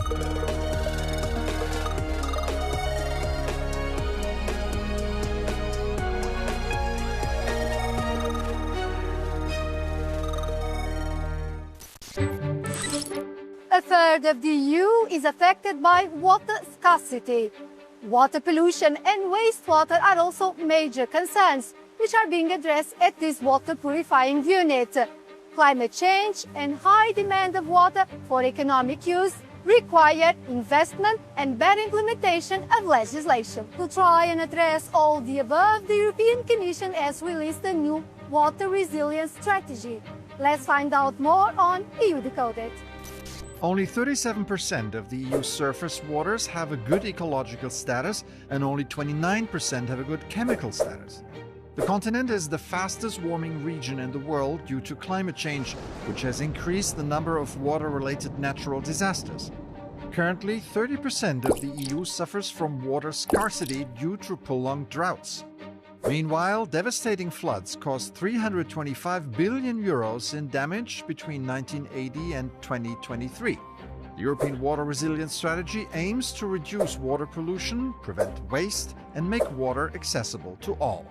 A third of the EU is affected by water scarcity. Water pollution and wastewater are also major concerns, which are being addressed at this water purifying unit. Climate change and high demand of water for economic use require investment and better implementation of legislation. To try and address all the above, the European Commission has released a new water resilience strategy. Let's find out more on EU Decoded. Only 37% of the EU's surface waters have a good ecological status, and only 29% have a good chemical status. The continent is the fastest warming region in the world due to climate change, which has increased the number of water-related natural disasters. Currently, 30% of the EU suffers from water scarcity due to prolonged droughts. Meanwhile, devastating floods caused 325 billion euros in damage between 1980 and 2023. The European Water Resilience Strategy aims to reduce water pollution, prevent waste, and make water accessible to all.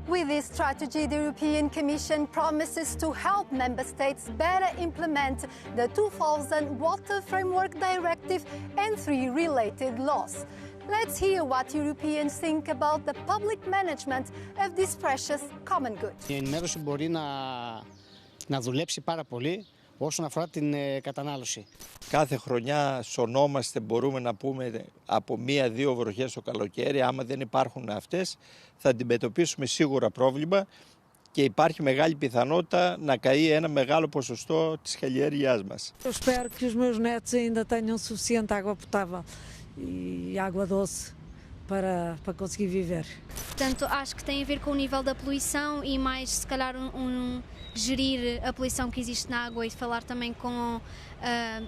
With this strategy, the European Commission promises to help member states better implement the 2000 Water Framework Directive and 3 related laws. Let's hear what Europeans think about the public management of this precious common good. Η ενημέρωση μπορεί να δουλέψει πάρα πολύ όσον αφορά την κατανάλωση. Κάθε χρονιά σωνόμαστε, μπορούμε να πούμε, από 1-2 βροχές το καλοκαίρι. Άμα δεν υπάρχουν αυτές, θα αντιμετωπίσουμε σίγουρα πρόβλημα και υπάρχει μεγάλη πιθανότητα να καεί ένα μεγάλο ποσοστό της καλλιέργειάς μας. Eu espero que os meus netos ainda tenham suficiente água potável e água doce para conseguir viver. Portanto, acho que tem a ver com o nível da poluição e mais, se calhar, gerir a poluição que existe na água e falar também com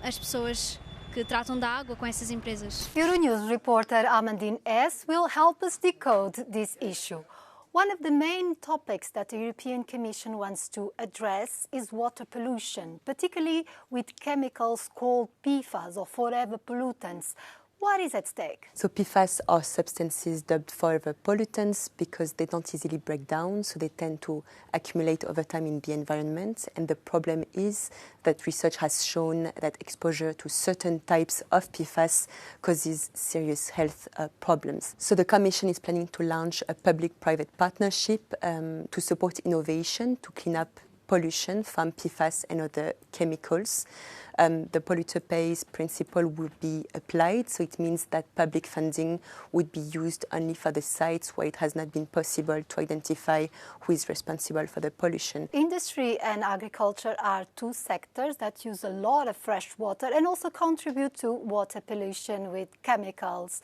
as pessoas que tratam da água, com essas empresas. Euronews reporter Amandine S. will help us decode this issue. One of the main topics that the European Commission wants to address is water pollution, particularly with chemicals called PFAS or forever pollutants. What is at stake? So PFAS are substances dubbed forever pollutants because they don't easily break down, so they tend to accumulate over time in the environment. And the problem is that research has shown that exposure to certain types of PFAS causes serious health problems. So the Commission is planning to launch a public-private partnership to support innovation to clean up pollution from PFAS and other chemicals. The polluter pays principle will be applied, so it means that public funding would be used only for the sites where it has not been possible to identify who is responsible for the pollution. Industry and agriculture are two sectors that use a lot of fresh water and also contribute to water pollution with chemicals.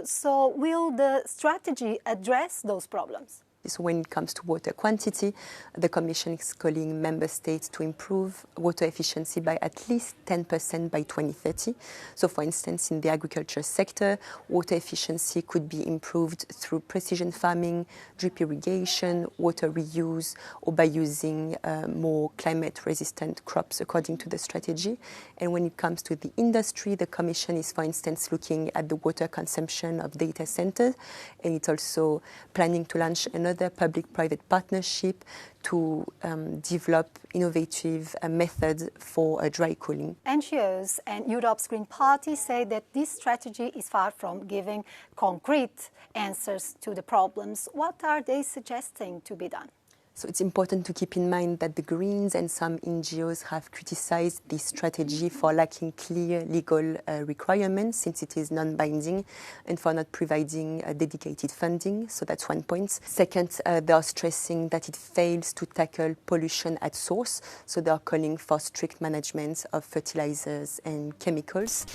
So will the strategy address those problems? So when it comes to water quantity, the Commission is calling member states to improve water efficiency by at least 10% by 2030. So for instance, in the agriculture sector, water efficiency could be improved through precision farming, drip irrigation, water reuse, or by using more climate-resistant crops according to the strategy. And when it comes to the industry, the Commission is, for instance, looking at the water consumption of data centers, and it's also planning to launch another public-private partnership to develop innovative methods for dry cooling. NGOs and Europe's Green Party say that this strategy is far from giving concrete answers to the problems. What are they suggesting to be done? So it's important to keep in mind that the Greens and some NGOs have criticized this strategy for lacking clear legal requirements, since it is non-binding, and for not providing dedicated funding. So that's one point. Second, they are stressing that it fails to tackle pollution at source. So they are calling for strict management of fertilizers and chemicals.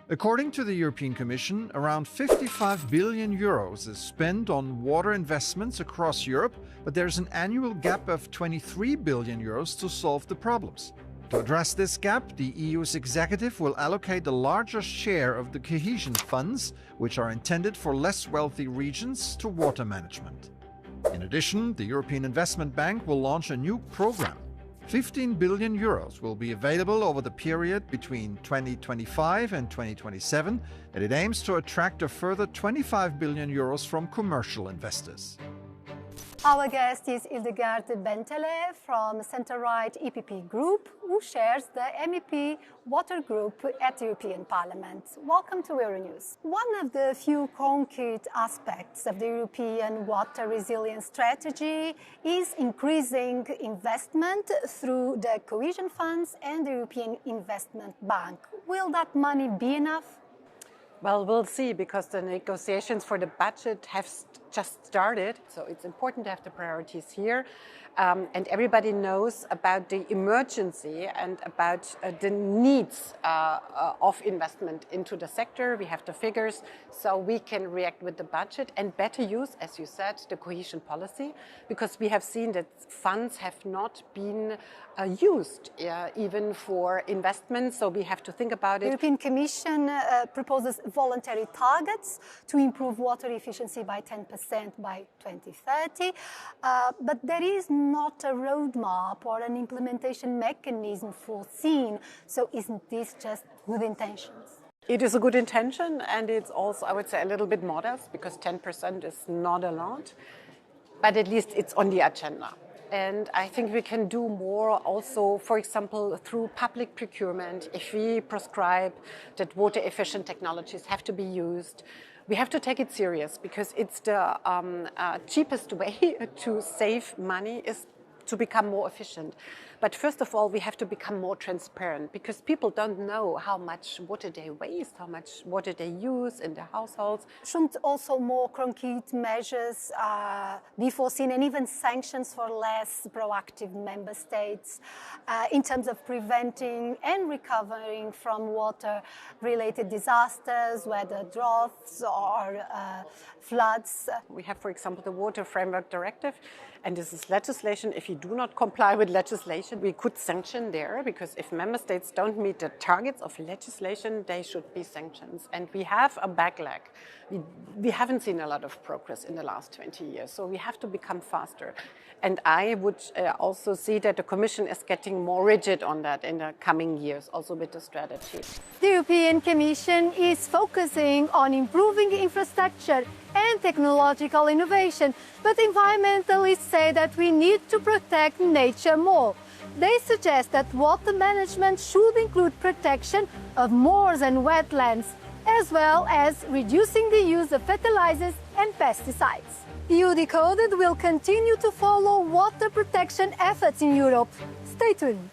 According to the European Commission, around 55 billion euros is spent on water investments across Europe, but there's an annual gap of 23 billion euros to solve the problems. To address this gap, the EU's executive will allocate a larger share of the cohesion funds, which are intended for less wealthy regions, to water management. In addition, the European Investment Bank will launch a new program. 15 billion euros will be available over the period between 2025 and 2027, and it aims to attract a further 25 billion euros from commercial investors. Our guest is Hildegard Bentele from Centre-Right EPP Group, who shares the MEP Water Group at the European Parliament. Welcome to Euronews. One of the few concrete aspects of the European water resilience strategy is increasing investment through the cohesion funds and the European Investment Bank. Will that money be enough? Well, we'll see, because the negotiations for the budget have just started. So it's important to have the priorities here. And everybody knows about the emergency and about the needs of investment into the sector. We have the figures, so we can react with the budget and better use, as you said, the cohesion policy, because we have seen that funds have not been used even for investment, so we have to think about it. The European Commission proposes voluntary targets to improve water efficiency by 10% by 2030, but there is not a roadmap or an implementation mechanism foreseen, so isn't this just good intentions? It is a good intention, and it's also, I would say, a little bit modest, because 10% is not a lot, but at least it's on the agenda. And I think we can do more also, for example, through public procurement. If we prescribe that water efficient technologies have to be used, we have to take it serious, because it's the cheapest way to save money is to become more efficient. But first of all, we have to become more transparent, because people don't know how much water they waste, how much water they use in their households. Shouldn't also more concrete measures be foreseen, and even sanctions for less proactive member states in terms of preventing and recovering from water-related disasters, whether droughts or floods? We have, for example, the Water Framework Directive, and this is legislation. If you do not comply with legislation, we could sanction there, because if member states don't meet the targets of legislation, they should be sanctions. And we have a backlog. We haven't seen a lot of progress in the last 20 years, so we have to become faster. And I would also see that the Commission is getting more rigid on that in the coming years, also with the strategy. The European Commission is focusing on improving infrastructure and technological innovation, but environmentalists say that we need to protect nature more. They suggest that water management should include protection of moors and wetlands, as well as reducing the use of fertilizers and pesticides. EU Decoded will continue to follow water protection efforts in Europe. Stay tuned.